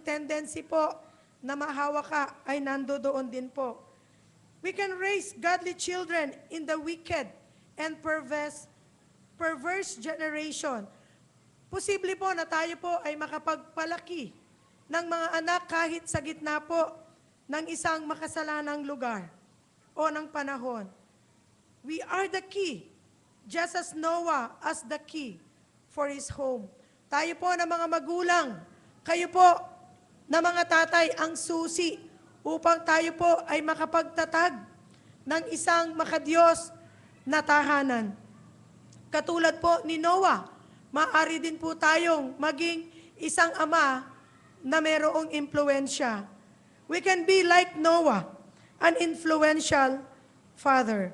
tendency po na mahawa ka ay nandoon din po. We can raise godly children in the wicked and perverse generation. Posible po na tayo po ay makapagpalaki ng mga anak kahit sa gitna po ng isang makasalanang lugar o ng panahon. We are the key, just as Noah as the key for his home. Tayo po na mga magulang, kayo po na mga tatay ang susi upang tayo po ay makapagtatag ng isang makadiyos na tahanan. Katulad po ni Noah, maaari din po tayong maging isang ama na mayroong impluensya. We can be like Noah, an influential father.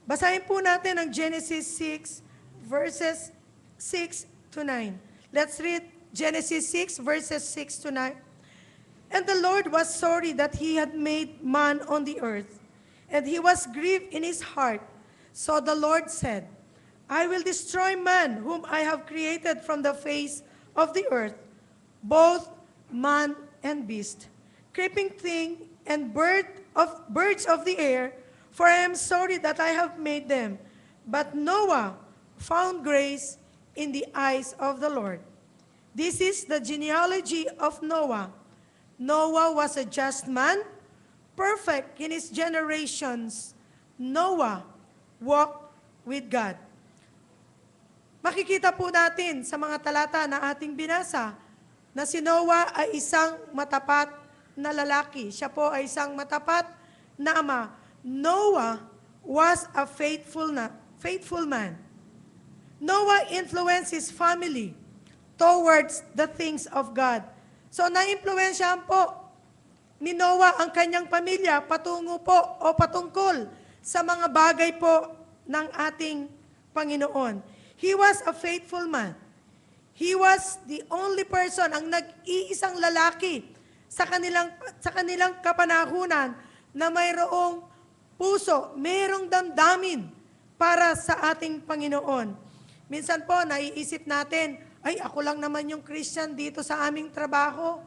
Basahin po natin ang Genesis 6, verses 6 to 9. Let's read Genesis 6, verses 6 to 9. And the Lord was sorry that he had made man on the earth, and he was grieved in his heart. So the Lord said, I will destroy man whom I have created from the face of the earth, both man and beast, creeping thing and birds of the air, for I am sorry that I have made them. But Noah found grace in the eyes of the Lord. This is the genealogy of Noah. Noah was a just man, perfect in his generations. Noah walked with God. Makikita po natin sa mga talata na ating binasa na si Noah ay isang matapat na lalaki. Siya po ay isang matapat na ama. Noah was a faithful man. Noah influenced his family towards the things of God. So na-impluwensyahan po ni Noah ang kanyang pamilya patungo po o patungkol sa mga bagay po ng ating Panginoon. He was a faithful man. He was the only person, ang nag-iisang lalaki sa kanilang kapanahunan na mayroong puso, mayroong damdamin para sa ating Panginoon. Minsan po, naiisip natin, ay ako lang naman yung Christian dito sa aming trabaho.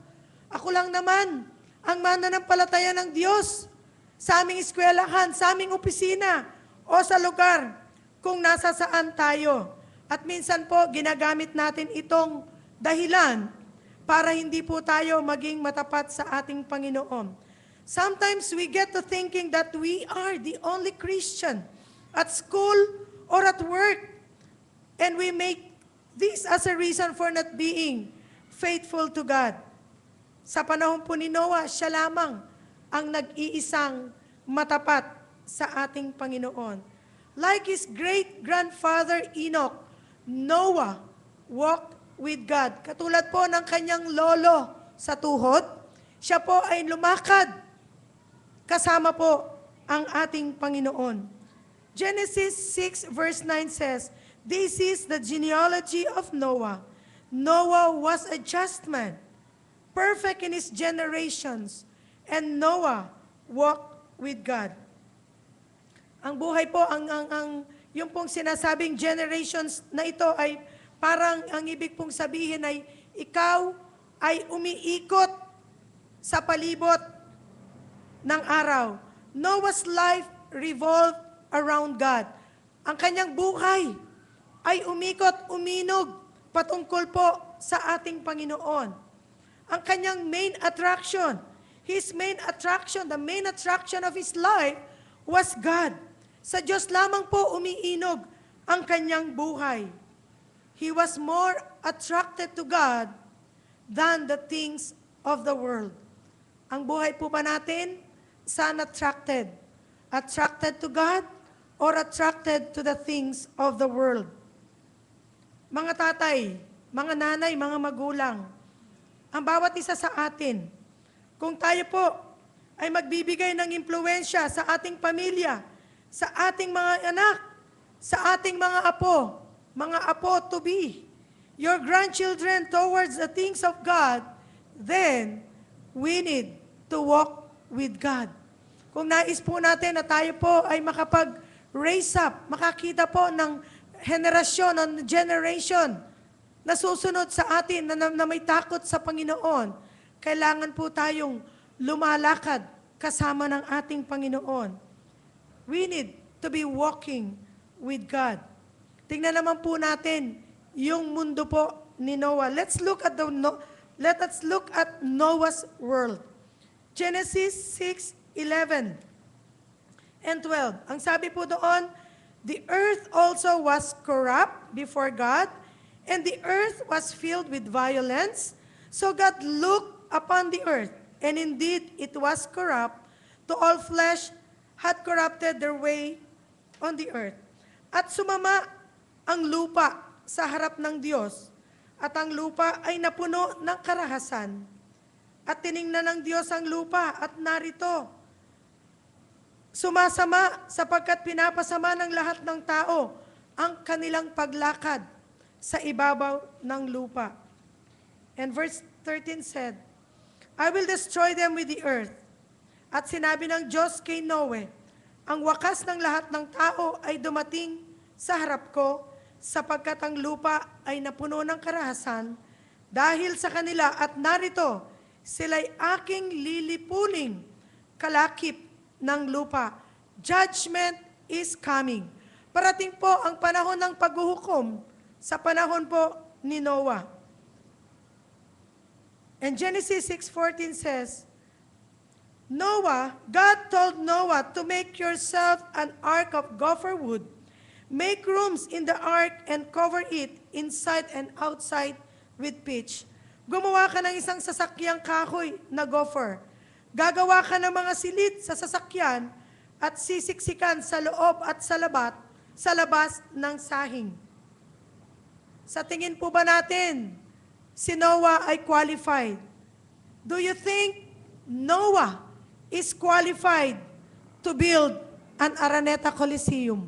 Ako lang naman ang mananampalataya ng Diyos sa aming eskwelahan, sa aming opisina, o sa lugar kung nasa saan tayo. At minsan po, ginagamit natin itong dahilan para hindi po tayo maging matapat sa ating Panginoon. Sometimes we get to thinking that we are the only Christian at school or at work, and we make this as a reason for not being faithful to God. Sa panahon po ni Noah, siya lamang ang nag-iisang matapat sa ating Panginoon. Like his great-grandfather Enoch, Noah walked with God. Katulad po ng kanyang lolo sa tuhod, siya po ay lumakad kasama po ang ating Panginoon. Genesis 6 verse 9 says, this is the genealogy of Noah. Noah was a just man, perfect in his generations, and Noah walked with God. Ang buhay po, yung pong sinasabing generations na ito ay parang ang ibig pong sabihin ay ikaw ay umiikot sa palibot ng araw. Noah's life revolved around God. Ang kanyang buhay ay umikot, uminog patungkol po sa ating Panginoon. Ang kanyang main attraction, the main attraction of his life was God. Sa Diyos lamang po umiinog ang kanyang buhay. He was more attracted to God than the things of the world. Ang buhay po ba natin, saan attracted? Attracted to God or attracted to the things of the world? Mga tatay, mga nanay, mga magulang, ang bawat isa sa atin, kung tayo po ay magbibigay ng impluensya sa ating pamilya, sa ating mga anak, sa ating mga apo to be, your grandchildren towards the things of God, then we need to walk with God. Kung nais po natin na tayo po ay makapag-raise up, makakita po ng henerasyon, generation na susunod sa atin na may takot sa Panginoon, kailangan po tayong lumalakad kasama ng ating Panginoon. We need to be walking with God. Tingnan naman po natin yung mundo po ni Noah. Let us look at Noah's world. Genesis 6:11 and 12. Ang sabi po doon, the earth also was corrupt before God, and the earth was filled with violence. So God looked upon the earth, and indeed it was corrupt, to all flesh had corrupted their way on the earth. At sumama ang lupa sa harap ng Diyos, at ang lupa ay napuno ng karahasan. At tiningnan ng Diyos ang lupa, at narito, sumasama sapagkat pinapasama ng lahat ng tao ang kanilang paglakad sa ibabaw ng lupa. And verse 13 said, I will destroy them with the earth. At sinabi ng Diyos kay Noe, ang wakas ng lahat ng tao ay dumating sa harap ko, sapagkat ang lupa ay napuno ng karahasan dahil sa kanila, at narito, sila'y aking lilipuling kalakip ng lupa. Judgment is coming. Parating po ang panahon ng paghuhukom sa panahon po ni Noah. And Genesis 6:14 says, God told Noah to make yourself an ark of gopher wood. Make rooms in the ark and cover it inside and outside with pitch. Gumawa ka ng isang sasakyang kahoy na gopher. Gagawa ka ng mga silid sa sasakyan at sisiksikan sa loob at sa labas ng sahing. Sa tingin po ba natin, si Noah ay qualified? Do you think Noah is qualified to build an Araneta Coliseum?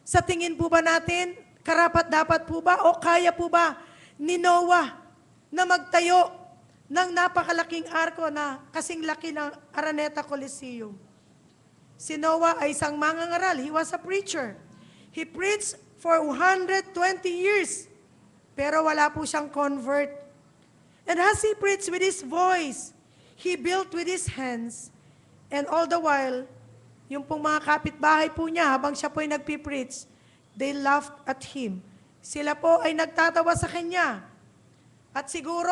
Sa tingin po ba natin, karapat-dapat po ba o kaya po ba ni Noah na magtayo ng napakalaking arko na kasing laki ng Araneta Coliseum? Si Noah ay isang mangangaral. He was a preacher. He preached for 120 years. Pero wala po siyang convert. And as he preached with his voice, he built with his hands. And all the while, yung pong mga kapitbahay po niya, habang siya po ay nagpipreach, they laughed at him. Sila po ay nagtatawa sa kanya. At siguro,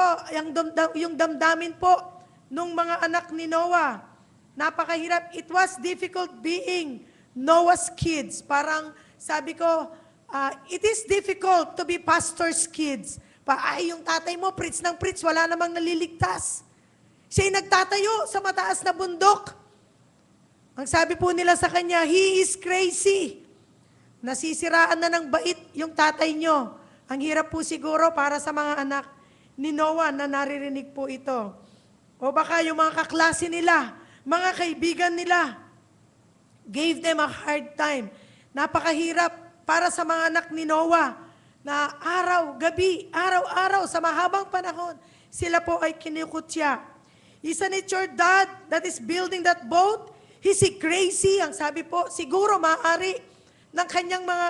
yung damdamin po nung mga anak ni Noah, napakahirap. It was difficult being Noah's kids. Parang sabi ko, it is difficult to be pastor's kids. Yung tatay mo, preach ng preach, wala namang naliligtas. Siya'y nagtatayo sa mataas na bundok. Ang sabi po nila sa kanya, he is crazy. Nasisiraan na ng bait yung tatay nyo. Ang hirap po siguro para sa mga anak ni Noah na naririnig po ito. O baka yung mga kaklase nila, mga kaibigan nila, gave them a hard time. Napakahirap para sa mga anak ni Noah na araw-araw sa mahabang panahon, sila po ay kinikutya. Isn't it your dad that is building that boat? Is he crazy? Ang sabi po, siguro maaari ng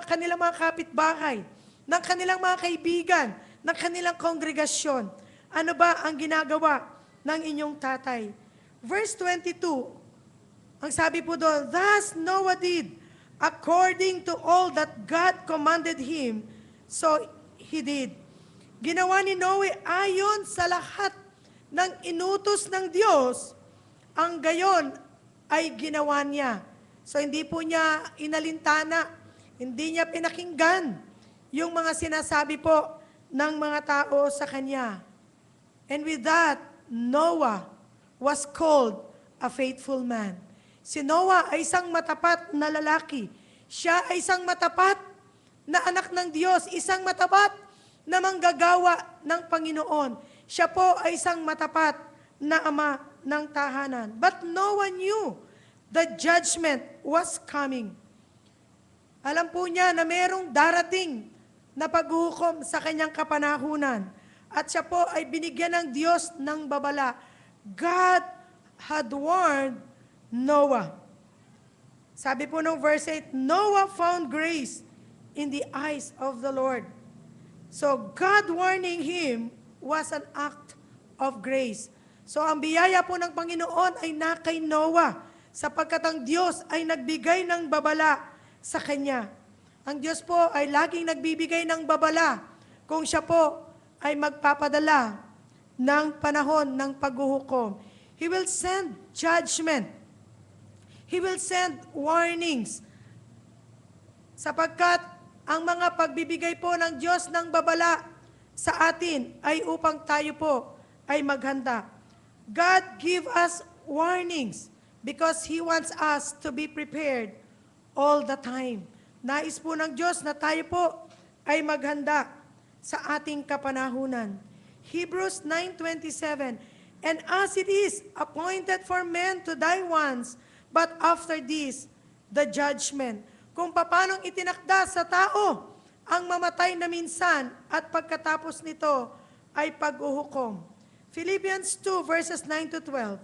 kanilang mga kapitbahay, ng kanilang mga kaibigan, ng kanilang kongregasyon. Ano ba ang ginagawa ng inyong tatay? Verse 22, ang sabi po doon, thus Noah did, according to all that God commanded him, so he did. Ginawa ni Noe ayon sa lahat ng inutos ng Diyos, ang gayon ay ginawa niya. So hindi po niya inalintana, hindi niya pinakinggan yung mga sinasabi po ng mga tao sa kanya. And with that, Noah was called a faithful man. Si Noah ay isang matapat na lalaki. Siya ay isang matapat na anak ng Diyos, isang matapat na manggagawa ng Panginoon. Siya po ay isang matapat na ama ng tahanan. But Noah knew the judgment was coming. Alam po niya na merong darating na paghuhukom sa kanyang kapanahunan. At siya po ay binigyan ng Diyos ng babala. God had warned Noah. Sabi po ng verse 8, Noah found grace in the eyes of the Lord. So God warning him was an act of grace. So ang biyaya po ng Panginoon ay na kay Noah, sapagkat ang Diyos ay nagbigay ng babala sa kanya. Ang Diyos po ay laging nagbibigay ng babala kung siya po ay magpapadala ng panahon ng paghuhukom. He will send judgment. He will send warnings. Sapagkat ang mga pagbibigay po ng Diyos ng babala sa atin ay upang tayo po ay maghanda. God give us warnings because He wants us to be prepared all the time. Nais po ng Diyos na tayo po ay maghanda sa ating kapanahunan. Hebrews 9:27, and as it is appointed for men to die once, but after this, the judgment. Kung paanong itinakda sa tao ang mamatay na minsan at pagkatapos nito ay pag-uhukom. Philippians 2 verses 9 to 12.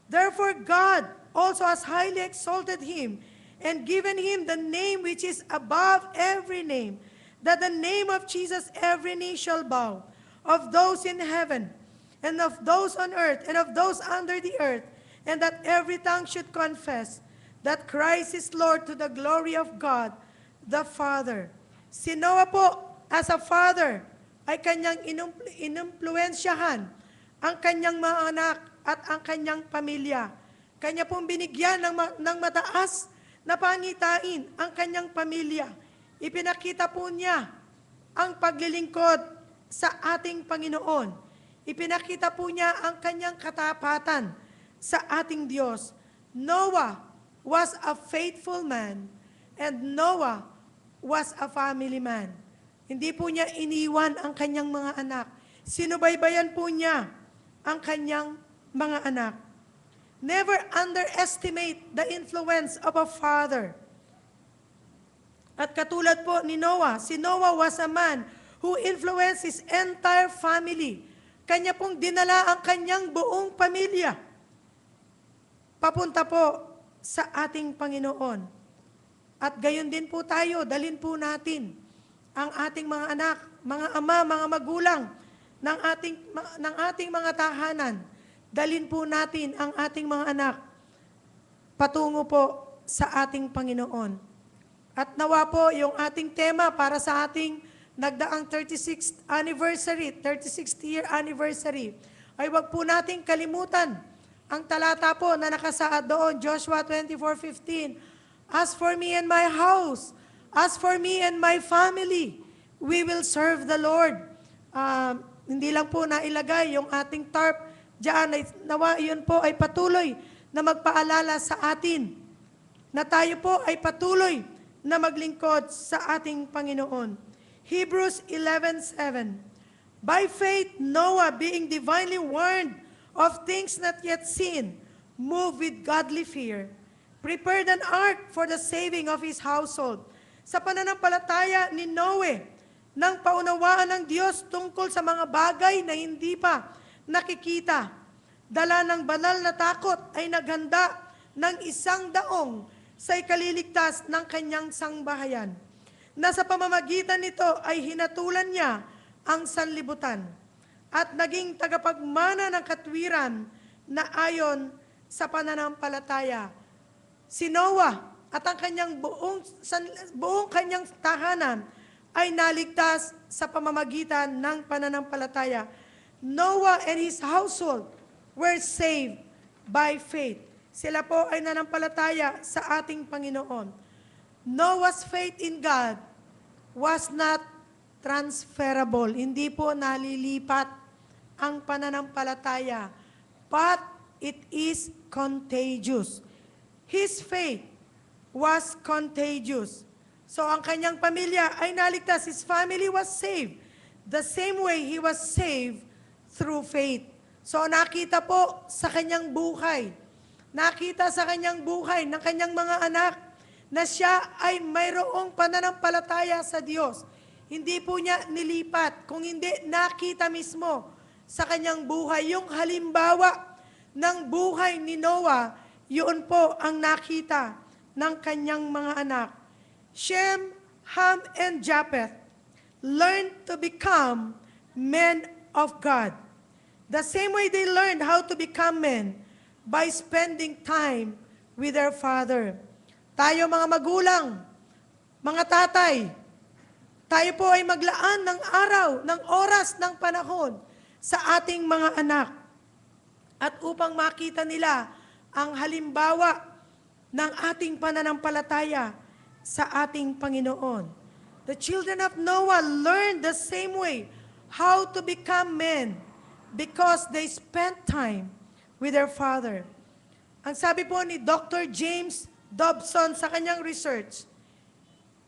Therefore God also has highly exalted him and given him the name which is above every name, that the name of Jesus every knee shall bow, of those in heaven, and of those on earth, and of those under the earth, and that every tongue should confess that Christ is Lord, to the glory of God the Father. Si Noah po, as a father, ay kanyang inumpluensyahan ang kanyang mga anak at ang kanyang pamilya. Kanya pong binigyan ng mataas na pangitain ang kanyang pamilya. Ipinakita po niya ang paglilingkod sa ating Panginoon. Ipinakita po niya ang kanyang katapatan sa ating Diyos. Noah was a faithful man and Noah was a family man. Hindi po niya iniwan ang kanyang mga anak. Sinubaybayan po niya ang kanyang mga anak. Never underestimate the influence of a father. At katulad po ni Noah, si Noah was a man who influenced his entire family. Kanya pong dinala ang kanyang buong pamilya papunta po sa ating Panginoon. At gayon din po tayo, dalhin po natin ang ating mga anak, mga ama, mga magulang ng ating mga tahanan. Dalhin po natin ang ating mga anak patungo po sa ating Panginoon. At nawa po yung ating tema para sa ating nagdaang 36th anniversary, 36th year anniversary, ay wag po nating kalimutan ang talata po na nakasaad doon, Joshua 24:15. As for me and my house, as for me and my family, we will serve the Lord. Hindi lang po nailagay yung ating tarp diyan, nawa yun po ay patuloy na magpaalala sa atin na tayo po ay patuloy na maglingkod sa ating Panginoon. Hebrews 11:7. By faith, Noah, being divinely warned of things not yet seen, moved with godly fear, prepared an ark for the saving of his household. Sa pananampalataya ni Noe, nang paunawaan ng Diyos tungkol sa mga bagay na hindi pa nakikita, dala ng banal na takot ay naghanda ng 100 daong sa ikaliligtas ng kanyang sangbahayan, na sa pamamagitan nito ay hinatulan niya ang sanlibutan at naging tagapagmana ng katwiran na ayon sa pananampalataya. Si Noah at ang kanyang buong kanyang tahanan ay naligtas sa pamamagitan ng pananampalataya. Noah and his household were saved by faith. Sila po ay nanampalataya sa ating Panginoon. Noah's faith in God was not transferable. Hindi po nalilipat ang pananampalataya, but it is contagious. His faith was contagious. So ang kanyang pamilya ay naligtas. His family was saved. The same way he was saved through faith. So nakita po sa kanyang buhay, nakita sa kanyang buhay ng kanyang mga anak na siya ay mayroong pananampalataya sa Diyos. Hindi po niya nilipat, kung hindi nakita mismo sa kanyang buhay. Yung halimbawa ng buhay ni Noah, yun po ang nakita ng kanyang mga anak. Shem, Ham, and Japheth learned to become men of God. The same way they learned how to become men by spending time with their father. Tayo mga magulang, mga tatay, tayo po ay maglaan ng araw, ng oras, ng panahon sa ating mga anak. At upang makita nila ang halimbawa ng ating pananampalataya sa ating Panginoon. The children of Noah learned the same way how to become men because they spent time with their father. Ang sabi po ni Dr. James Dobson sa kanyang research,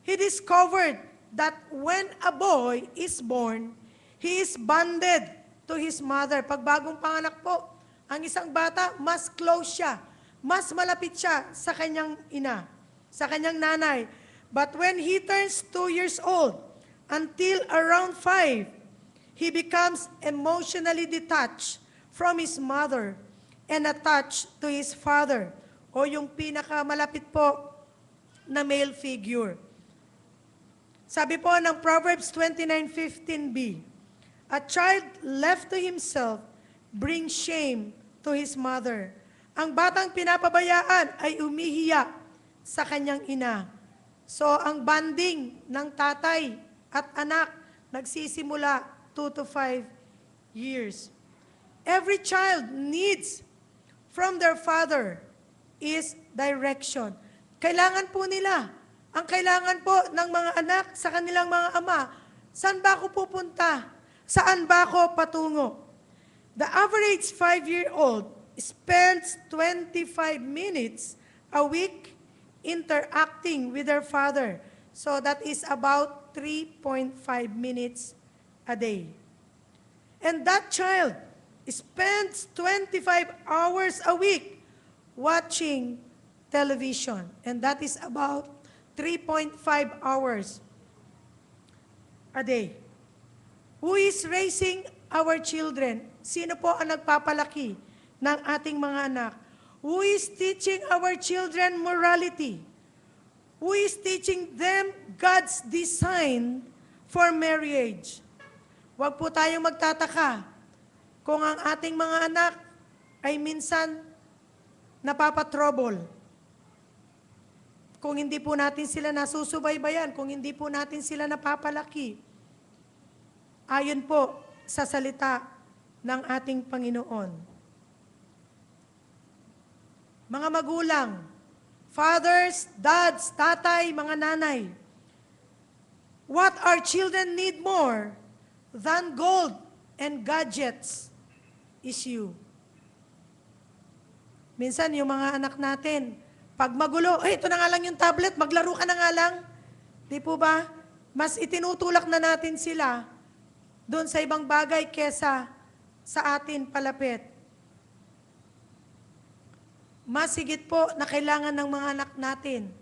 he discovered that when a boy is born, he is bonded to his mother. Pag bagong panganak po, ang isang bata, mas close siya, mas malapit siya sa kanyang ina, sa kanyang nanay. But when he turns 2 years old, until around 5, he becomes emotionally detached from his mother and attached to his father, o yung pinakamalapit po na male figure. Sabi po ng Proverbs 29:15b, a child left to himself brings shame to his mother. Ang batang pinapabayaan ay umihiya sa kanyang ina. So, ang bonding ng tatay at anak nagsisimula 2 to 5 years. Every child needs from their father is direction. Kailangan po nila. Ang kailangan po ng mga anak sa kanilang mga ama, saan ba ako pupunta? Saan ba ako patungo? The average 5-year-old spends 25 minutes a week interacting with their father. So that is about 3.5 minutes a day. And that child spends 25 hours a week watching television. And that is about 3.5 hours a day. Who is raising our children? Sino po ang nagpapalaki ng ating mga anak? Who is teaching our children morality? Who is teaching them God's design for marriage? Huwag po tayong magtataka kung ang ating mga anak ay minsan napapatrouble. Kung hindi po natin sila nasusubaybayan, kung hindi po natin sila napapalaki, ayon po sa salita ng ating Panginoon. Mga magulang, fathers, dads, tatay, mga nanay, what our children need more than gold and gadgets is you. Minsan, yung mga anak natin, pag magulo, ito na nga lang yung tablet, maglaro ka na nga lang. Di po ba? Mas itinutulak na natin sila doon sa ibang bagay kesa sa atin palapit. Mas higit po na kailangan ng mga anak natin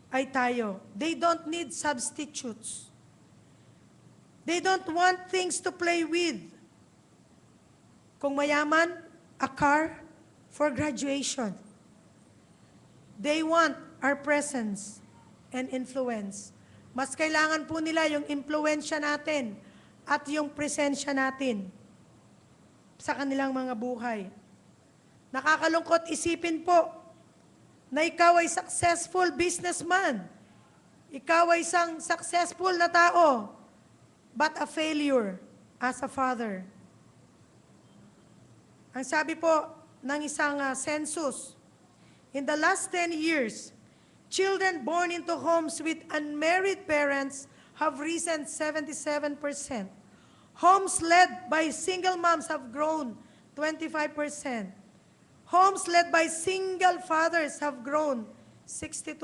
ay tayo. They don't need substitutes. They don't want things to play with. Kung mayaman, a car for graduation. They want our presence and influence. Mas kailangan po nila yung impluensya natin at yung presensya natin sa kanilang mga buhay. Nakakalungkot isipin po na ikaw ay successful businessman. Ikaw ay isang successful na tao, but a failure as a father. Ang sabi po ng isang census, in the last 10 years, children born into homes with unmarried parents have risen 77%. Homes led by single moms have grown 25%. Homes led by single fathers have grown 62%.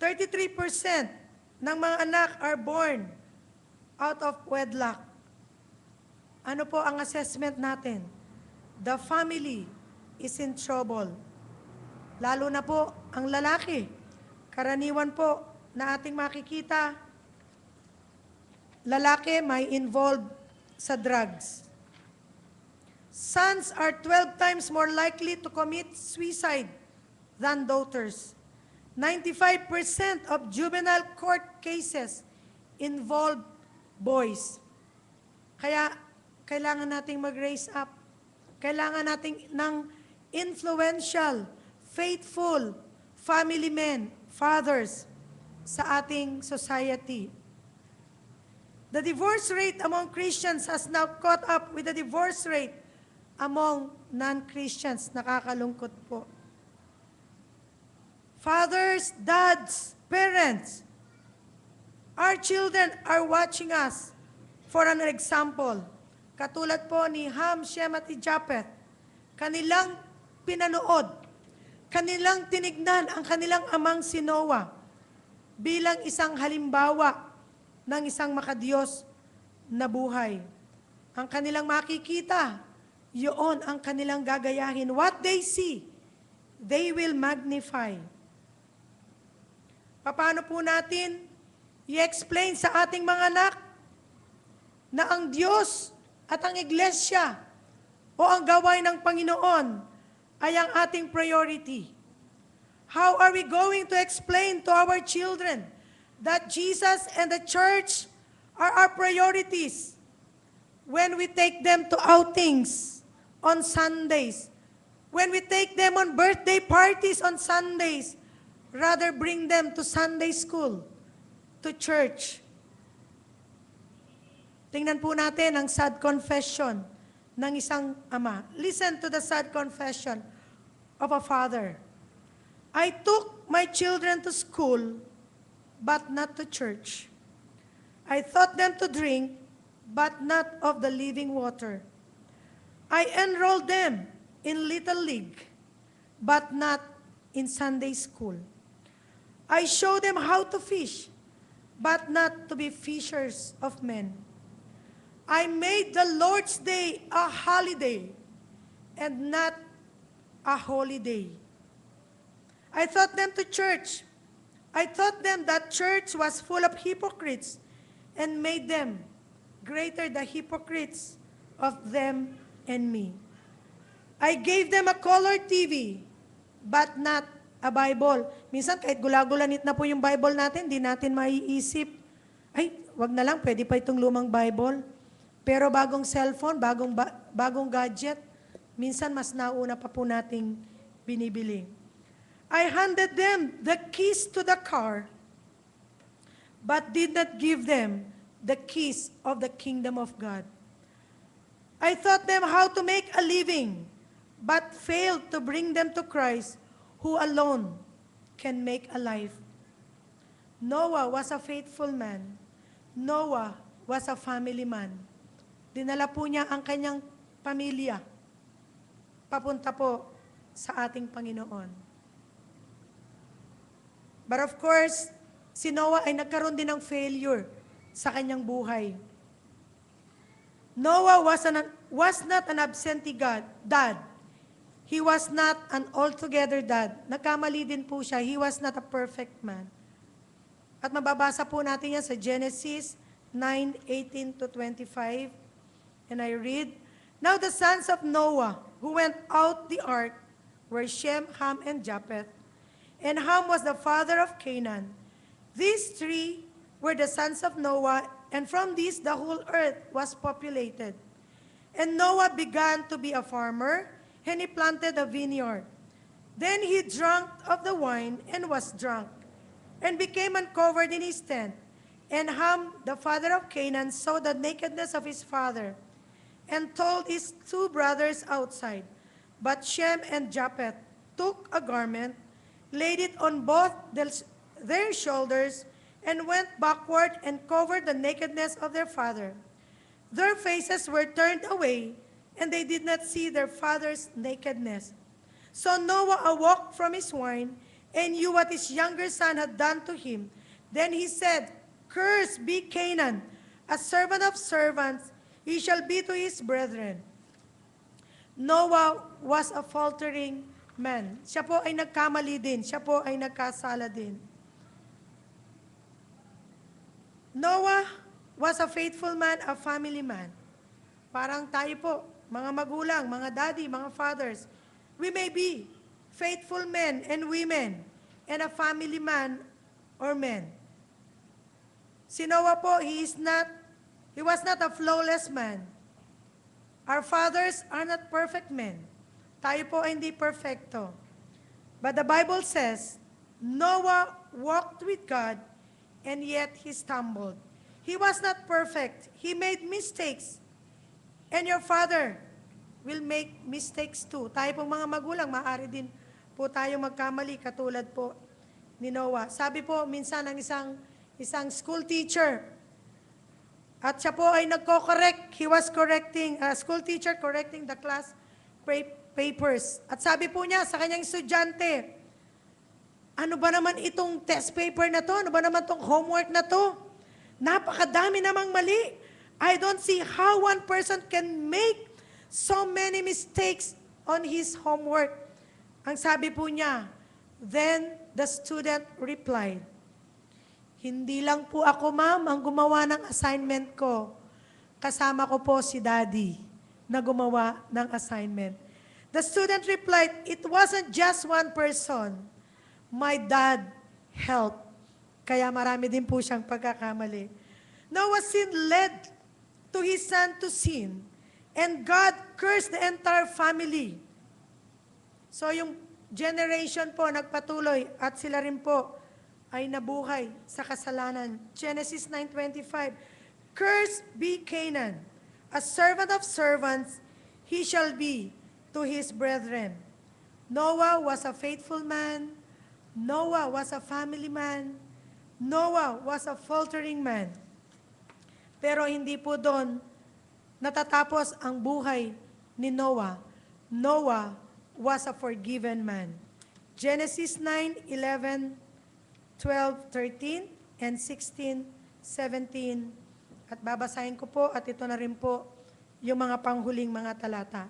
33% ng mga anak are born out of wedlock. Ano po ang assessment natin? The family is in trouble. Lalo na po ang lalaki. Karaniwan po na ating makikita, lalaki may involved sa drugs. Sons are 12 times more likely to commit suicide than daughters. 95% of juvenile court cases involve boys. Kaya, kailangan nating mag-raise up. Kailangan nating ng influential, faithful family men, fathers sa ating society. The divorce rate among Christians has now caught up with the divorce rate among non-Christians. Nakakalungkot po. Fathers, dads, parents, our children are watching us for an example. Katulad po ni Ham, Shem at Japhet, kanilang pinanood, kanilang tinignan ang kanilang amang si Noah bilang isang halimbawa ng isang makadiyos na buhay. Ang kanilang makikita, yun ang kanilang gagayahin. What they see, they will magnify. Paano po natin i-explain sa ating mga anak na ang Diyos at ang Iglesia o ang gawain ng Panginoon ay ang ating priority? How are we going to explain to our children that Jesus and the church are our priorities when we take them to outings on Sundays, when we take them on birthday parties on Sundays, rather bring them to Sunday school, to church? Tingnan po natin ang sad confession ng isang ama. Listen to the sad confession of a father. I took my children to school, but not to church. I taught them to drink, but not of the living water. I enrolled them in Little League, but not in Sunday school. I showed them how to fish, but not to be fishers of men. I made the Lord's Day a holiday and not a holiday. I taught them to church. I taught them that church was full of hypocrites and made them greater the hypocrites of them and me. I gave them a color TV, but not a Bible. Minsan kahit gula-gulanit na po yung Bible natin, di natin maiisip, ay, wag na lang, pwede pa itong lumang Bible. Pero bagong cellphone, bagong gadget, minsan mas nauna pa po nating binibili. I handed them the keys to the car, but did not give them the keys of the kingdom of God. I taught them how to make a living, but failed to bring them to Christ, who alone can make a life. Noah was a faithful man. Noah was a family man. Dinala po niya ang kanyang pamilya papunta po sa ating Panginoon. But of course, si Noah ay nagkaroon din ng failure sa kanyang buhay. Noah was not an absentee dad. He was not an altogether dad. Nagkamali din po siya. He was not a perfect man. At mababasa po natin yan sa Genesis 9:18 to 25. And I read, Now the sons of Noah who went out the ark were Shem, Ham, and Japheth. And Ham was the father of Canaan. These three were the sons of Noah, and from these the whole earth was populated. And Noah began to be a farmer, and he planted a vineyard. Then he drank of the wine and was drunk, and became uncovered in his tent. And Ham, the father of Canaan, saw the nakedness of his father, and told his two brothers outside. But Shem and Japheth took a garment, laid it on both their shoulders, and went backward and covered the nakedness of their father. Their faces were turned away, and they did not see their father's nakedness. So Noah awoke from his wine, and knew what his younger son had done to him. Then he said, Cursed be Canaan, a servant of servants, he shall be to his brethren. Noah was a faltering man. Siya po ay nagkamali din. Siya po ay nagkasala din. Noah was a faithful man, a family man. Parang tayo po, mga magulang, mga daddy, mga fathers. We may be faithful men and women and a family man or men. Si Noah po, he is not He was not a flawless man. Our fathers are not perfect men. Tayo po ay hindi perfecto. But the Bible says, Noah walked with God, and yet he stumbled. He was not perfect. He made mistakes. And your father will make mistakes too. Tayo pong mga magulang, maaari din po tayo magkamali, katulad po ni Noah. Sabi po minsan ng isang school teacher, at siya po ay nagko-correct. He was correcting, school teacher correcting the class papers. At sabi po niya sa kanyang estudyante, ano ba naman itong test paper na to? Ano ba naman itong homework na to? Napakadami namang mali. I don't see how one person can make so many mistakes on his homework. Ang sabi po niya, then the student replied, hindi lang po ako, ma'am, ang gumawa ng assignment ko. Kasama ko po si daddy na gumawa ng assignment. The student replied, it wasn't just one person. My dad helped. Kaya marami din po siyang pagkakamali. Noah's sin led to his son to sin. And God cursed the entire family. So yung generation po nagpatuloy at sila rin po ay nabuhay sa kasalanan. Genesis 9:25, cursed be Canaan, a servant of servants, he shall be to his brethren. Noah was a faithful man. Noah was a family man. Noah was a faltering man. Pero hindi po doon natatapos ang buhay ni Noah. Noah was a forgiven man. Genesis 9:11, 12, 13, and 16, 17. At babasahin ko po, at ito na rin po yung mga panghuling mga talata.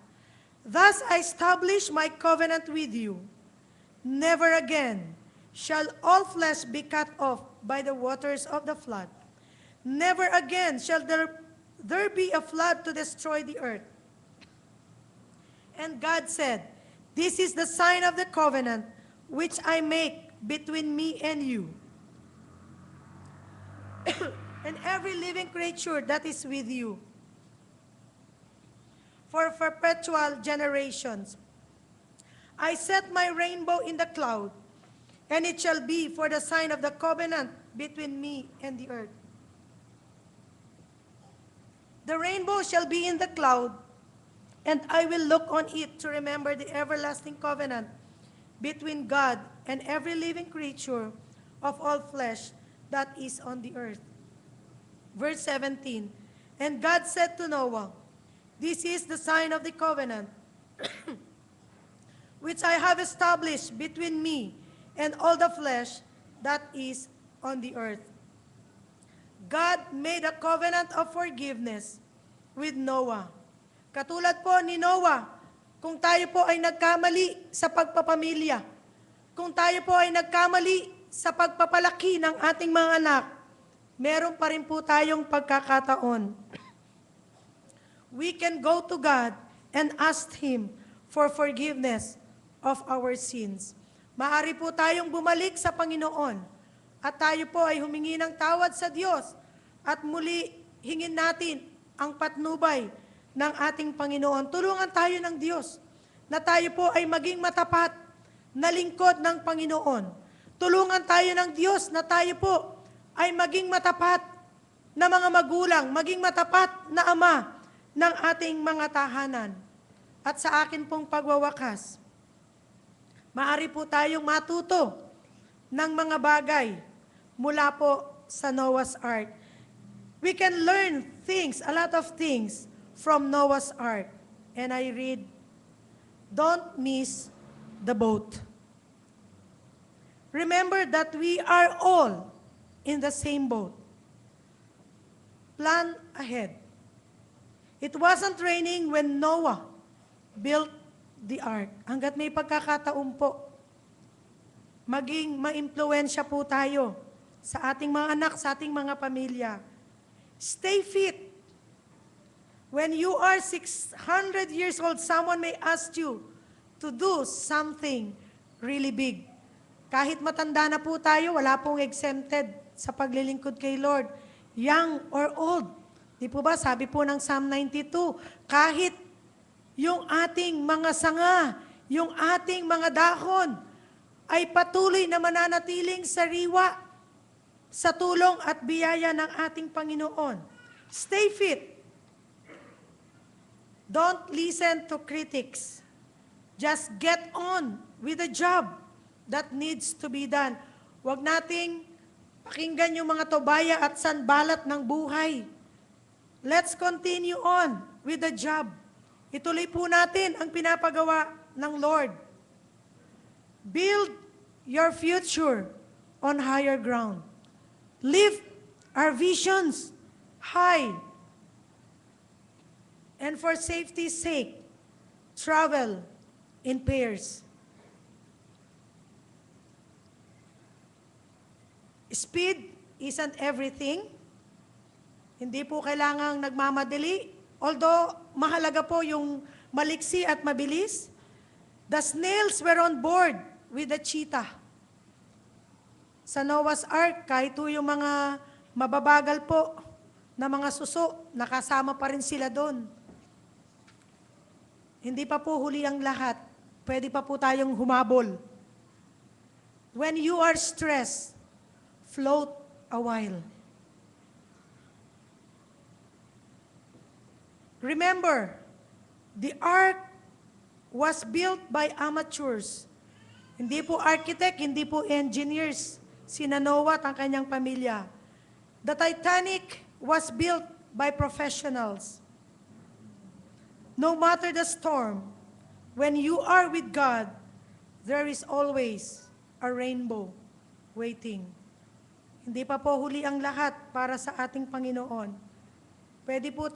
Thus I establish my covenant with you. Never again shall all flesh be cut off by the waters of the flood. Never again shall there be a flood to destroy the earth. And God said, this is the sign of the covenant which I make between me and you, and every living creature that is with you, for perpetual generations. I set my rainbow in the cloud, and it shall be for the sign of the covenant between me and the earth. The rainbow shall be in the cloud, and I will look on it to remember the everlasting covenant between God and every living creature of all flesh that is on the earth. Verse 17, and God said to Noah, this is the sign of the covenant which I have established between me and all the flesh that is on the earth. God made a covenant of forgiveness with Noah. Katulad po ni Noah, kung tayo po ay nagkamali sa pagpapamilya, kung tayo po ay nagkamali sa pagpapalaki ng ating mga anak, meron pa rin po tayong pagkakataon. We can go to God and ask Him for forgiveness of our sins. Maaari po tayong bumalik sa Panginoon at tayo po ay humingi ng tawad sa Diyos at muli hingin natin ang patnubay ng ating Panginoon. Tulungan tayo ng Diyos na tayo po ay maging matapat na lingkod ng Panginoon. Tulungan tayo ng Diyos na tayo po ay maging matapat na mga magulang, maging matapat na ama ng ating mga tahanan. At sa akin pong pagwawakas, maaari po tayong matuto ng mga bagay mula po sa Noah's Ark. We can learn things, a lot of things, from Noah's Ark. And I read, don't miss the boat. Remember that we are all in the same boat. Plan ahead. It wasn't raining when Noah built the ark. Hanggat may pagkakataon po, maging maimpluwensya po tayo sa ating mga anak, sa ating mga pamilya. Stay fit. When you are 600 years old, someone may ask you to do something really big. Kahit matanda na po tayo, wala pong exempted sa paglilingkod kay Lord. Young or old, Di po ba, sabi po ng Psalm 92, kahit yung ating mga sanga, yung ating mga dahon, ay patuloy na mananatiling sariwa sa tulong at biyaya ng ating Panginoon. Stay fit. Don't listen to critics. Just get on with the job that needs to be done. Huwag nating pakinggan yung mga tobaya at sanbalat ng buhay. Let's continue on with the job. Ituloy po natin ang pinapagawa ng Lord. Build your future on higher ground. Lift our visions high. And for safety's sake, travel in pairs. Speed isn't everything. Hindi po kailangang nagmamadali. Although mahalaga po yung maliksi at mabilis. The snails were on board with the cheetah. Sa Noah's Ark, kahit po yung mga mababagal po na mga suso, nakasama pa rin sila doon. Hindi pa po huli ang lahat. Pwede pa po tayong humabol. When you are stressed, float a while. Remember, the ark was built by amateurs. Hindi po architect, hindi po engineers. Sina Noah at ang kanyang pamilya. The Titanic was built by professionals. No matter the storm, when you are with God, there is always a rainbow waiting. Hindi pa po huli ang lahat para sa ating Panginoon. Pwede po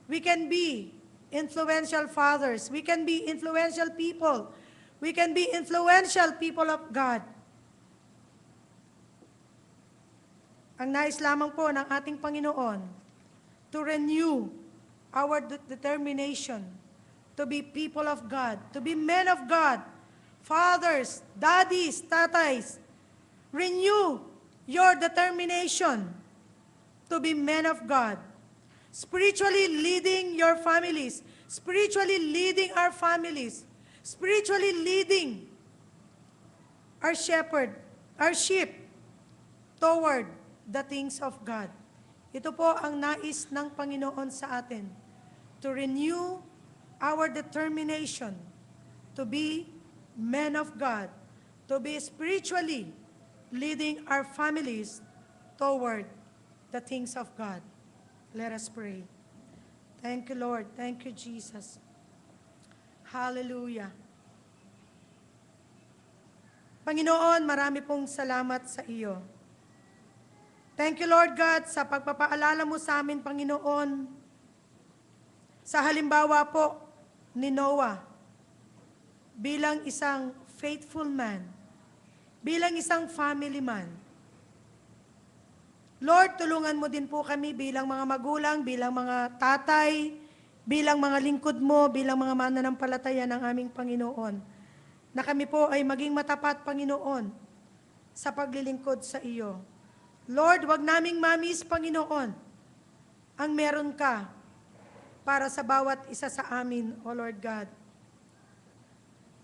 we can be influential fathers. We can be influential people. We can be influential people of God. Ang nais lamang po ng ating Panginoon to renew our determination to be people of God, to be men of God, fathers, daddies, tatays. Renew your determination to be men of God, spiritually leading your families, spiritually leading our families, spiritually leading our shepherd, our sheep toward the things of God. Ito po ang nais ng Panginoon sa atin, to renew our determination to be men of God, to be spiritually leading our families toward the things of God. Let us pray. Thank you, Lord. Thank you, Jesus. Hallelujah. Panginoon, marami pong salamat sa iyo. Thank you, Lord God, sa pagpapaalala mo sa amin, Panginoon, sa halimbawa po ni Noah, bilang isang faithful man, bilang isang family man. Lord, tulungan mo din po kami bilang mga magulang, bilang mga tatay, bilang mga lingkod mo, bilang mga mananampalataya ng aming Panginoon, na kami po ay maging matapat, Panginoon, sa paglilingkod sa iyo. Lord, wag naming mamis, Panginoon, ang meron ka para sa bawat isa sa amin, O Lord God.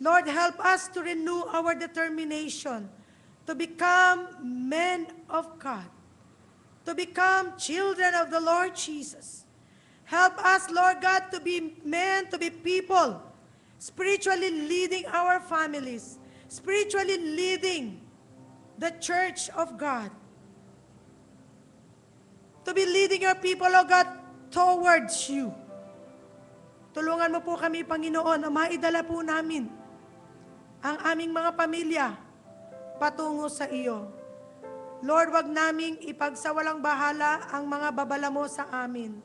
Lord, help us to renew our determination to become men of God, to become children of the Lord Jesus. Help us, Lord God, to be men, to be people, spiritually leading our families, spiritually leading the church of God, to be leading your people, O God, towards you. Tulungan mo po kami, Panginoon, na maidala po namin ang aming mga pamilya patungo sa iyo. Lord, wag naming ipagsawalang bahala ang mga babala mo sa amin.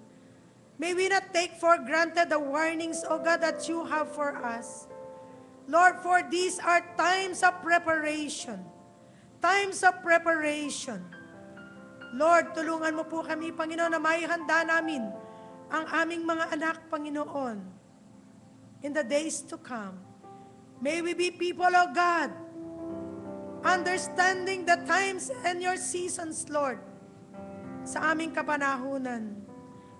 May we not take for granted the warnings, O God, that you have for us. Lord, for these are times of preparation. Times of preparation. Lord, tulungan mo po kami, Panginoon, na maihanda namin ang aming mga anak, Panginoon, in the days to come. May we be people of God, understanding the times and your seasons, Lord, sa aming kapanahunan.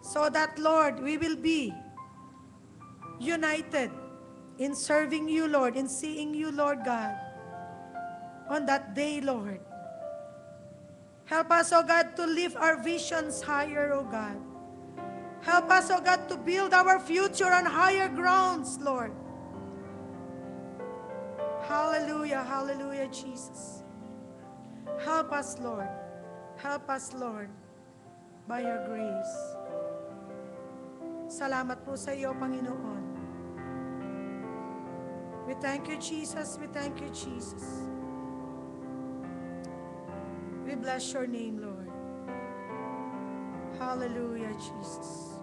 so that, Lord, we will be united in serving you, Lord, in seeing you, Lord God, on that day, Lord. Help us, O God, to lift our visions higher, O God. Help us, O God, to build our future on higher grounds, Lord. Hallelujah, hallelujah, Jesus. Help us, Lord. Help us, Lord, by your grace. Salamat po sa iyo, Panginoon. We thank you, Jesus. We thank you, Jesus. We bless your name, Lord. Hallelujah, Jesus.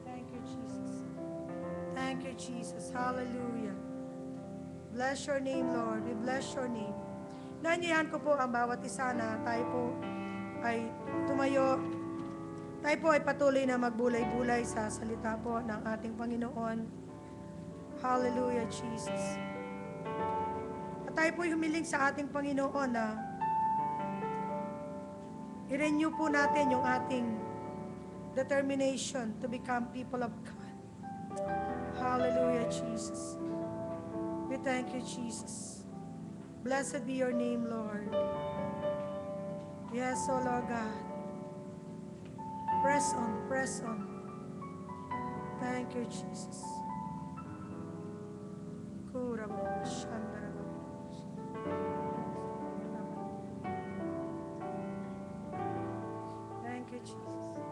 Thank you, Jesus. Thank you, Jesus. Hallelujah. Bless your name, Lord. We bless your name. Nanyayahan ko po ang bawat isa na tayo po ay tumayo. Tayo po ay patuloy na magbulay-bulay sa salita po ng ating Panginoon. Hallelujah, Jesus. At tayo po ay humiling sa ating Panginoon na i-renew po natin yung ating determination to become people of God. Hallelujah, Jesus. We thank you, Jesus. Blessed be your name, Lord. Yes, O Lord God. Press on, press on. Thank you, Jesus. Thank you, Jesus.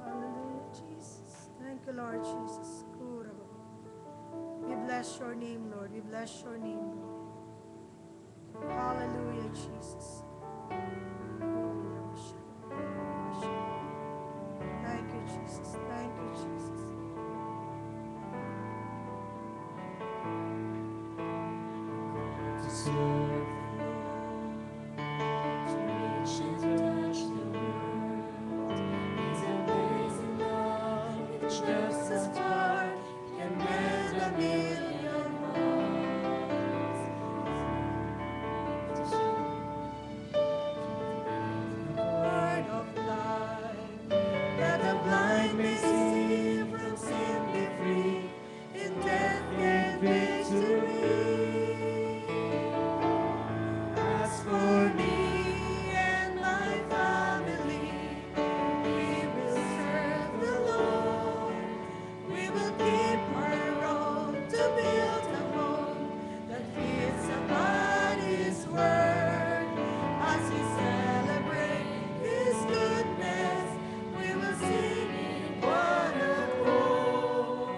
Hallelujah, Jesus. Thank you, Lord Jesus. We bless your name, Lord. We bless your name, Lord. Hallelujah, Jesus. Thank you, Jesus. Thank you, Jesus. To serve the Lord, to reach and touch the world. His amazing love, with just a spark, can mend a million hearts. Word of life, that the blind may see, from sin be free, in death gain victory. As for me and my family, we will serve the Lord. We will keep our own to build a home that fits upon His word. As we celebrate His goodness, we will sing in one accord.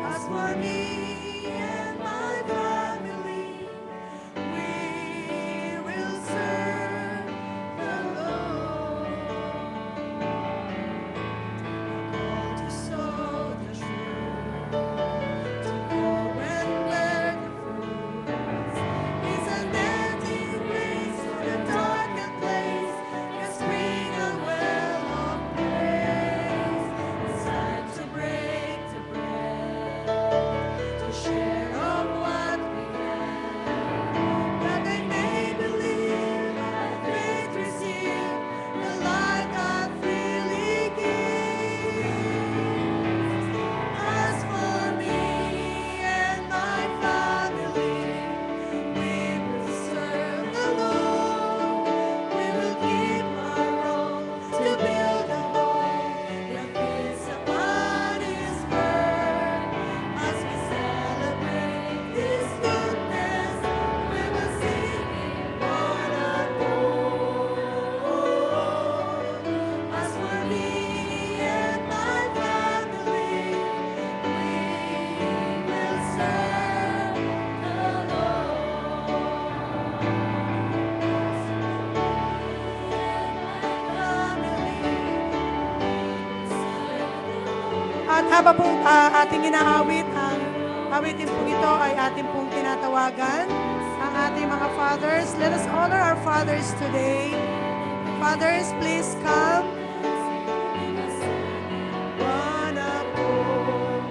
As for me and my family, we will serve the Lord. Called to sow the truth, to go and bear the fruits. Is an ending grace for the darkened place, can spring a well of praise. It's time to break the bread, to share of what we have, that they may believe, by faith receive the light God freely gives. As for me and my family, we will serve the Lord. We will keep our own to build a home that fits upon His word. As we celebrate His goodness, we will sing in one accord. As for me and my family, we will serve the Lord. At habang po ating inaawit, ang awitin po ito ay ating pong tinatawagan ang ating mga fathers. Let us honor our fathers today. Fathers, please come. One accord.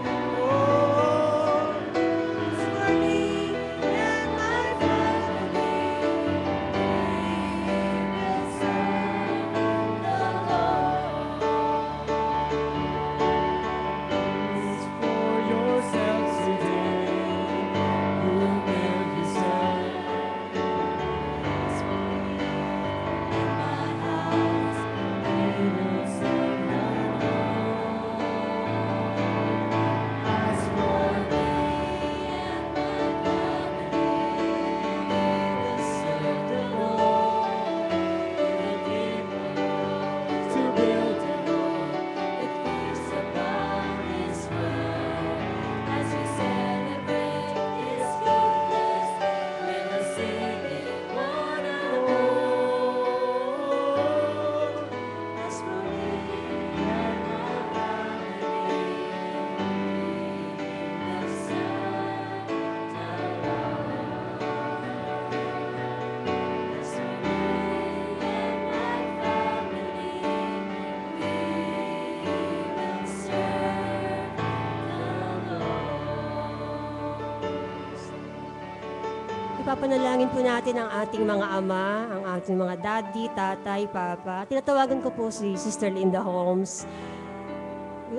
Ipapanalangin po natin ang ating mga ama, ang ating mga daddy, tatay, papa. Tinatawagan ko po si Sister Linda Holmes.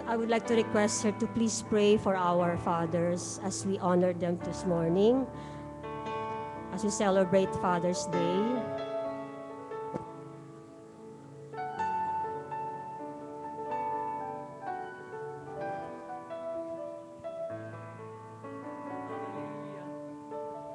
I would like to request her to please pray for our fathers as we honor them this morning, as we celebrate Father's Day.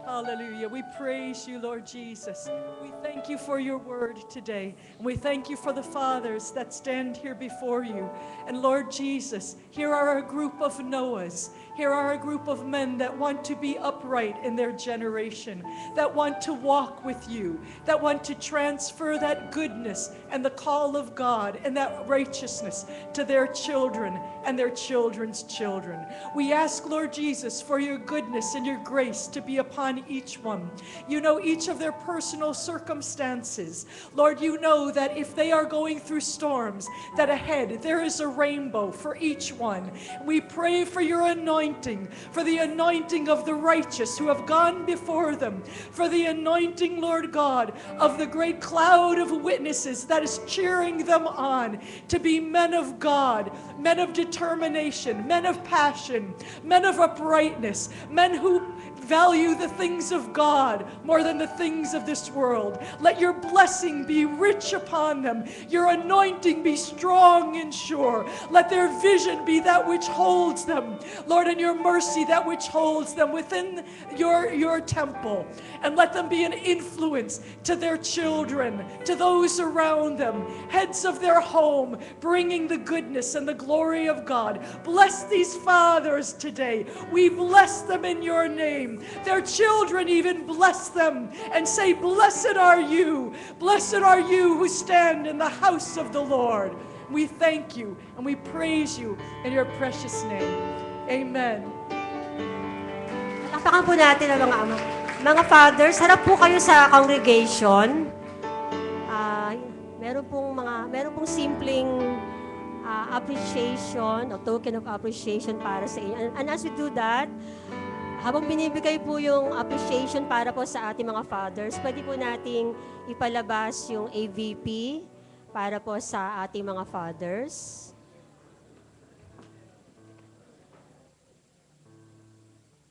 Hallelujah. We praise you, Lord Jesus. We thank you for your word today. And we thank you for the fathers that stand here before you. And Lord Jesus, here are a group of Noahs. Here are a group of men that want to be upright in their generation, that want to walk with you, that want to transfer that goodness and the call of God and that righteousness to their children and their children's children. We ask, Lord Jesus, for your goodness and your grace to be upon each one. You know each of their personal circumstances. Lord, you know that if they are going through storms, that ahead there is a rainbow for each one. We pray for your anointing, for the anointing of the righteous who have gone before them, for the anointing, Lord God, of the great cloud of witnesses that is cheering them on to be men of God, men of determination, men of passion, men of uprightness, men who value the things of God more than the things of this world. Let your blessing be rich upon them, your anointing be strong and sure. Let their vision be that which holds them, Lord, and your mercy that which holds them within your temple. And let them be an influence to their children, to those around them, heads of their home, bringing the goodness and the glory of God. Bless these fathers today. We bless them in your name. Their children even bless them and say, blessed are you who stand in the house of the Lord. We thank you and we praise you in your precious name. Amen. Palakpakan po natin ang mga ama. Mga fathers, harap po kayo sa congregation. Meron pong simpleng appreciation o token of appreciation para sa inyo. And as we do that, habang binibigay po yung appreciation para po sa ating mga fathers, pwede po nating ipalabas yung AVP para po sa ating mga fathers.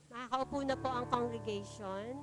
Makakaupo na po ang congregation.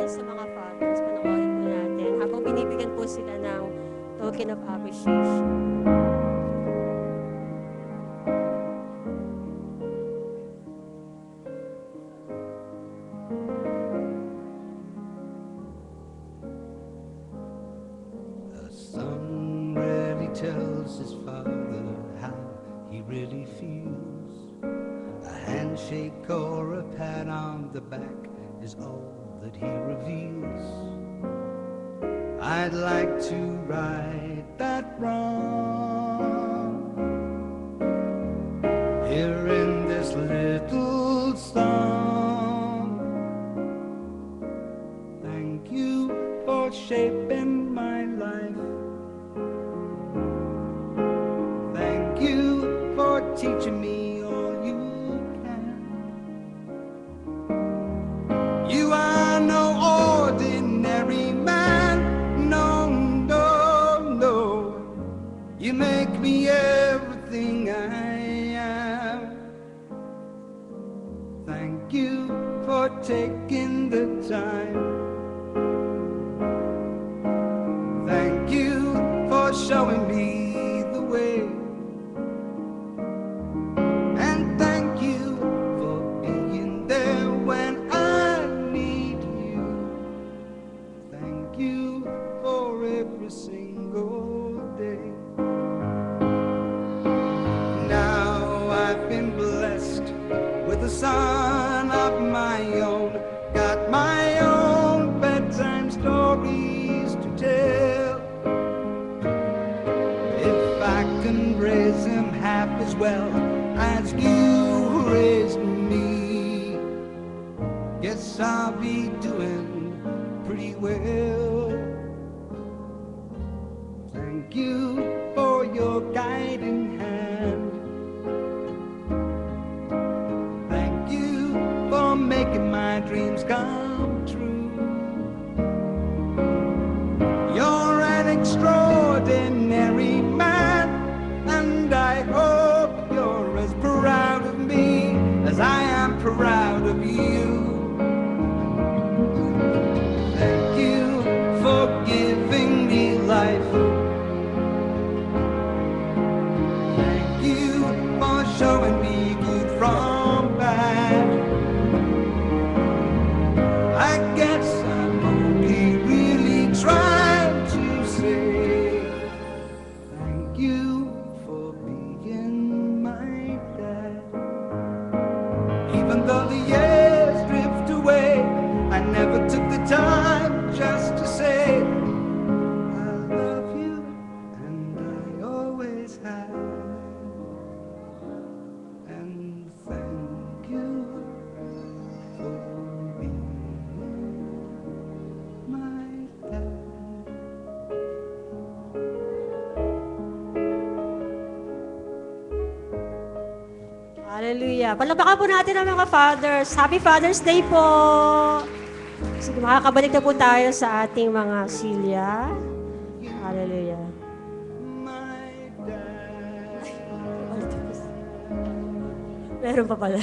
Sa mga fathers, panoorin po natin habang binibigyan po sila ng token of appreciation. A son rarely tells his father how he really feels. A handshake or a pat on the back is all that he reveals. I'd like to right that wrong here in this little song. Thank you for shaping my life. Thank you for teaching me all you can. You are no ordinary man, no, no, no. You make me everything I am. Thank you for taking the time. Thank you a single day. Now I've been blessed with a son of my own, got my own bedtime stories to tell. If I can raise him half as well as you raised me, guess I'll be doing pretty well. Thank you for your guiding hand. Thank you for making my dreams come true. You're an extraordinary man, and I hope you're as proud of me as I am proud of you. Thank you for giving me life. Thank you for showing me good from bad. I guess I'm only really trying to say thank you for being my dad. Even though the years drift away, I never took the time just to say I love you, and I always have. And thank you for being my dad. Hallelujah. Palakpakan po natin ang mga fathers. Happy Father's Day po! Sige, makakabalik na po tayo sa ating mga silya. Hallelujah. My dad. Meron pa pala.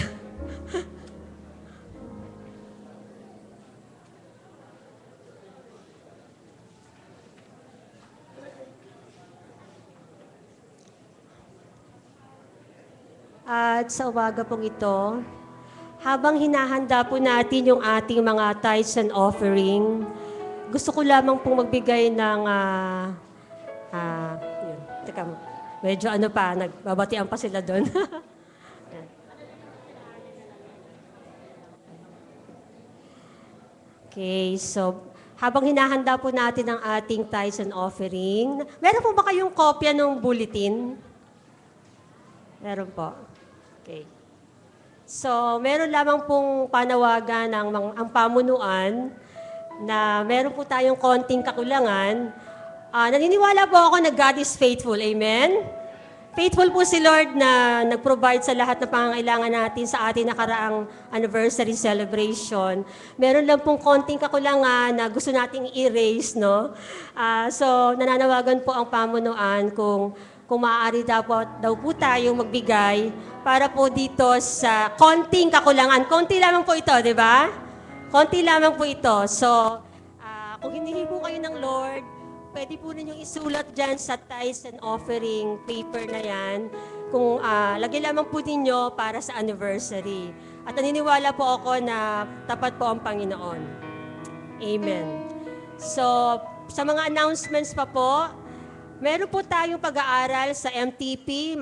At sa umaga pong ito, habang hinahanda po natin yung ating mga tithes and offering, gusto ko lamang pong magbigay ng, yun, teka, medyo ano pa, nagbabatian pa sila doon. Okay, so habang hinahanda po natin ang ating tithes and offering, meron po ba kayong kopya ng bulletin? Meron po. Okay. So, meron lamang pong panawagan ang pamunuan na meron po tayong konting kakulangan. Naniniwala po ako na God is faithful. Amen? Faithful po si Lord na nag-provide sa lahat ng pangangailangan natin sa ating nakaraang anniversary celebration. Meron lang pong konting kakulangan na gusto nating i-erase, no? So, nananawagan po ang pamunuan kung maaari daw po tayong magbigay para po dito sa konting kakulangan. Konti lamang po ito, di ba? Konti lamang po ito. So, kung hinihingi po kayo ng Lord, pwede po ninyong isulat dyan sa tithes and offering paper na yan. Kung lagyan lamang po ninyo para sa anniversary. At naniniwala po ako na tapat po ang Panginoon. Amen. So, sa mga announcements pa po, meron po tayong pag-aaral sa MTP,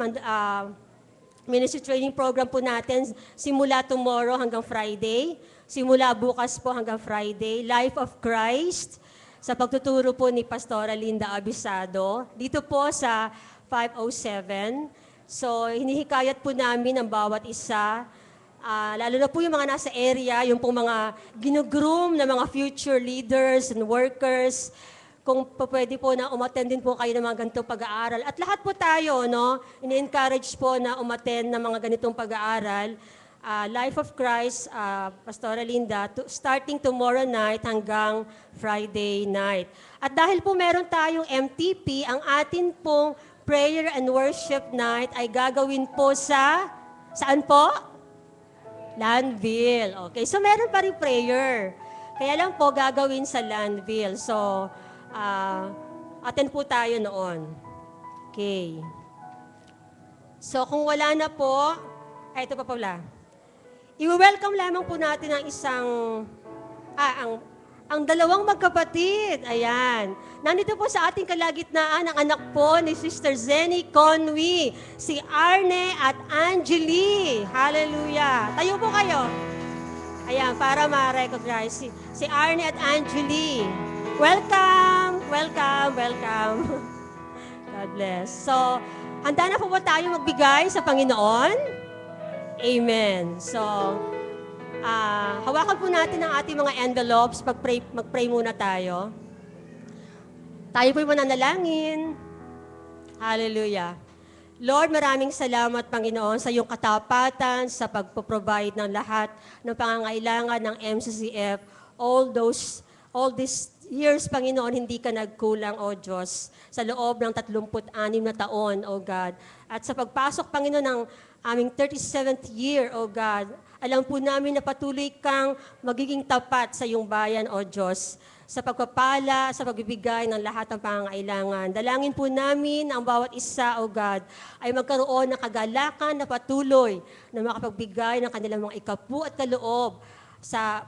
Ministry Training Program po natin, simula tomorrow hanggang Friday. Simula bukas po hanggang Friday. Life of Christ, sa pagtuturo po ni Pastora Linda Abisado. Dito po sa 507. So, hinihikayat po namin ang bawat isa. Lalo na po yung mga nasa area, yung pong mga ginugroom na mga future leaders and workers, kung pwede po na umattend din po kayo ng mga ganitong pag-aaral. At lahat po tayo, no, ini-encourage po na umattend ng mga ganitong pag-aaral. Life of Christ, Pastora Linda, starting tomorrow night hanggang Friday night. At dahil po meron tayong MTP, ang atin pong prayer and worship night ay gagawin po saan po? Landville. Okay, so meron pa rin prayer. Kaya lang po gagawin sa Landville. So, attend po tayo noon. Okay. So, kung wala na po, ito pa pala. I-welcome lamang po natin ang isang, Ang dalawang magkapatid, ayan. Nandito po sa ating kalagitnaan ang anak po ni Sister Zenny Conwy, si Arne at Angeli. Hallelujah. Tayo po kayo. Ayan, para ma-recognize si Arne at Angeli. Welcome, welcome, welcome. God bless. So, handa na po ba tayo magbigay sa Panginoon? Amen. So, hawakan po natin ang ating mga envelopes. Mag-pray muna tayo. Tayo po'y mananalangin. Hallelujah. Lord, maraming salamat, Panginoon, sa iyong katapatan, sa pagpo-provide ng lahat ng pangangailangan ng MCCF. All these years, Panginoon, hindi ka nagkulang, O Diyos, sa loob ng 36 na taon, O God. At sa pagpasok, Panginoon, ng aming 37th year, O God, alam po namin na patuloy kang magiging tapat sa iyong bayan, O Diyos, sa pagpapala, sa pagbibigay ng lahat ng pangangailangan. Dalangin po namin ang bawat isa, O God, ay magkaroon ng kagalakan na patuloy na makapagbigay ng kanilang mga ikapu at kaloob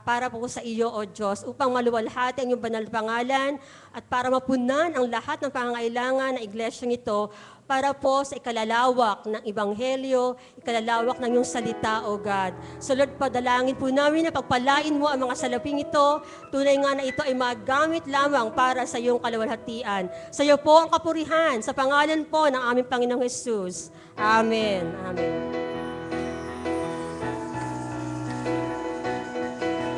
para po sa iyo, O Diyos, upang maluwalhati ang iyong banal pangalan at para mapunan ang lahat ng pangangailangan ng iglesyang ito para po sa ikalalawak ng Ebanghelyo, ikalalawak ng iyong salita, O God. So Lord, padalangin po namin na pagpalain mo ang mga salaping ito, tunay nga na ito ay magamit lamang para sa iyong kaluwalhatian. Sa iyo po ang kapurihan, sa pangalan po ng aming Panginoong Jesus. Amen. Amen.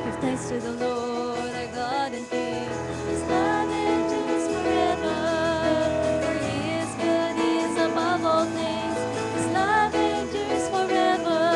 Give thanks to the Lord our God and King. His love endures forever. For He is good, He is above all things. His love endures forever.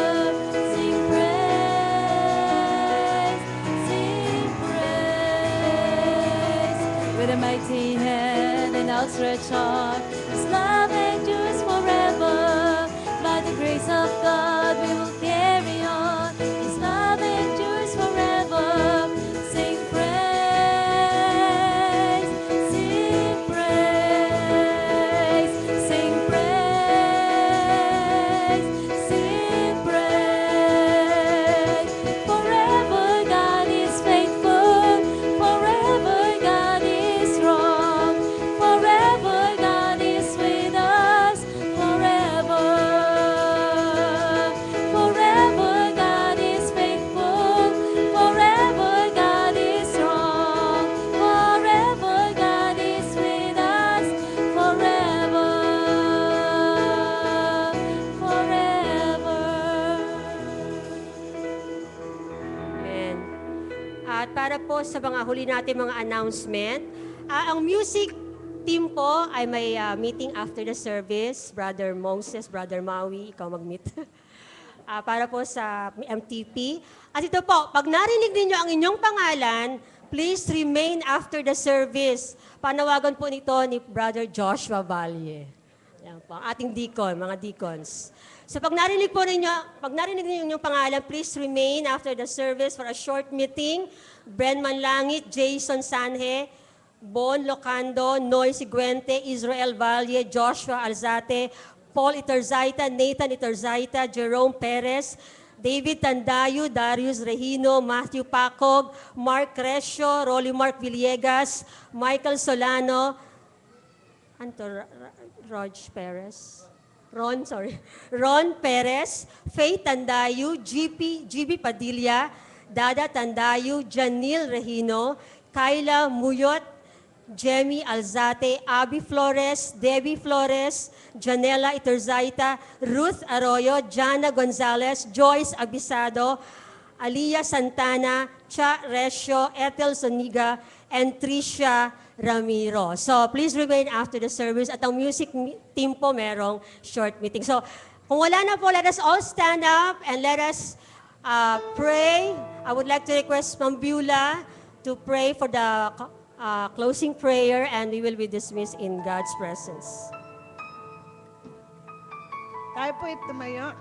Sing praise, sing praise. With a mighty hand and outstretched arm, His love endures forever. By the grace of God, we will carry on. His love endures forever. Sing praise, sing praise, sing praise, sing praise. Forever God is faithful. Forever God is strong. Forever God is with us. Forever. Forever God is faithful. Forever God is strong. Forever God is with us. Forever. Amen. At para po sa mga huli natin mga announcement, ang music team po ay may meeting after the service. Brother Moses, Brother Maui, ikaw mag-meet. Para po sa MTP. At ito po, pag narinig ninyo ang inyong pangalan, please remain after the service. Panawagan po nito ni Brother Joshua Valle. Yan po, ang ating deacon, mga deacons. So pag narinig ninyo yung pangalan, please remain after the service for a short meeting. Brenman Langit, Jason Sanhe, Bon Locando, Noy Siguente, Israel Valle, Joshua Alzate, Paul Iterzaita, Nathan Iterzaita, Jerome Perez, David Tandayo, Darius Regino, Matthew Pacog, Mark Crescio, Rolly Mark Villegas, Michael Solano, Ron Perez, Faith Tandayo, GB Padilla, Dada Tandayo, Janil Regino, Kyla Muyot, Jemmy Alzate, Abby Flores, Debbie Flores, Janela Iterzaita, Ruth Arroyo, Jana Gonzalez, Joyce Abisado, Aliyah Santana, Cha Resio, Ethel Soniga, and Tricia Ramiro. So please remain after the service. At ang music team po merong short meeting. So kung wala na po, let us all stand up and let us pray. I would like to request Ma'am Beulah to pray for the closing prayer, and we will be dismissed in God's presence. Tayo po'y tumayo.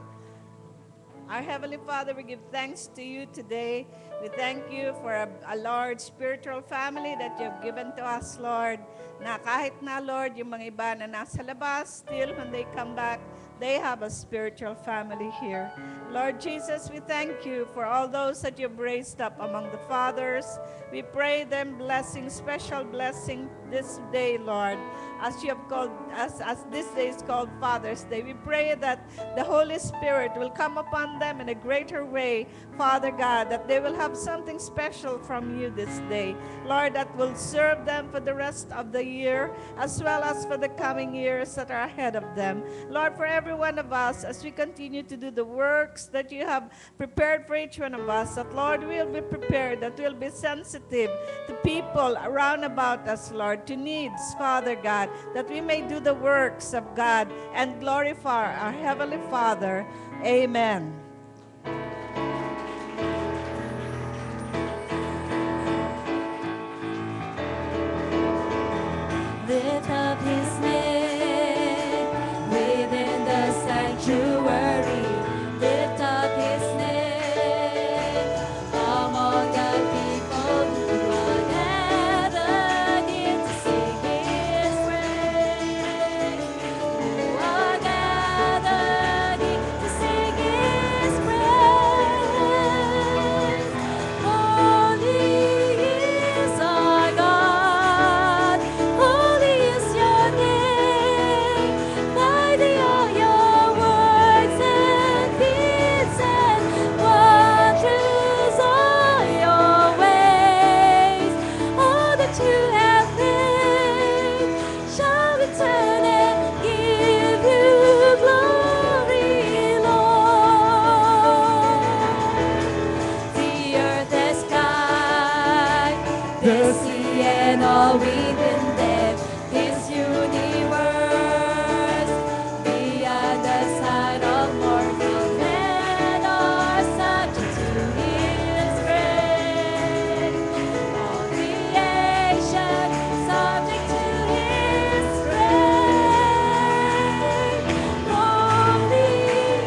Our Heavenly Father, we give thanks to you today. We thank you for a large spiritual family that you have given to us, Lord, na kahit na, Lord, yung mga iba na nasa labas, still when they come back, they have a spiritual family here. Lord Jesus, we thank you for all those that you've raised up among the fathers. We pray them blessing, special blessing this day, Lord, as you have called, as this day is called Father's Day. We pray that the Holy Spirit will come upon them in a greater way, Father God, that they will have something special from you this day, Lord, that will serve them for the rest of the year, as well as for the coming years that are ahead of them. Lord, for every one of us, as we continue to do the works that you have prepared for each one of us, that, Lord, we'll be prepared, that we'll be sensitive to people around about us, Lord, to needs, Father God, that we may do the works of God and glorify our Heavenly Father. Amen. Lift up his name within the sanctuary. Lift up his name among the people who are gathered here to sing his praise. Who are gathered here to sing his praise. Holy is our God. Holy is your name. Mighty are your words and deeds, and wondrous are your ways. All that you have made shall return and give you glory, Lord. The earth and sky, the sea and all within them, this universe, beyond the sight of mortal men, are subject to his grace. All creation subject to his grace. Holy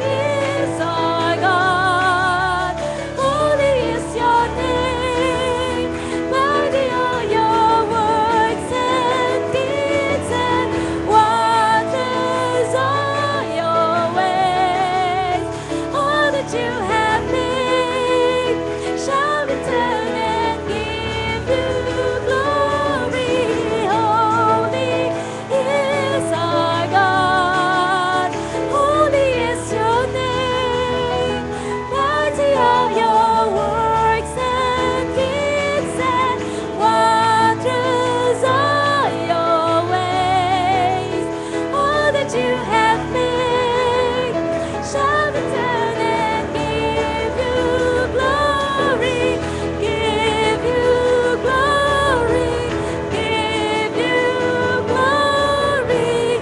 is our God. Holy is your name. Mighty are your works and deeds, and wonders are your ways. All that you have made shall return and give you glory. Holy is our God. Holy is your name. Mighty are your works and deeds, and wondrous are your ways. All that you have made shall return and give you glory. Give you glory. Give you glory,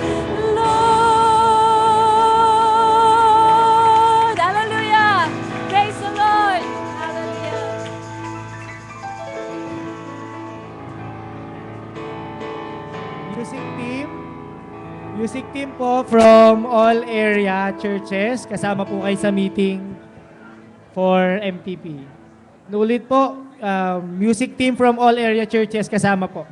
Lord. Hallelujah. Praise the Lord. Hallelujah. Music team po from all area churches. Kasama po kayo sa meeting for MTP. Nulit po, music team from all area churches kasama po.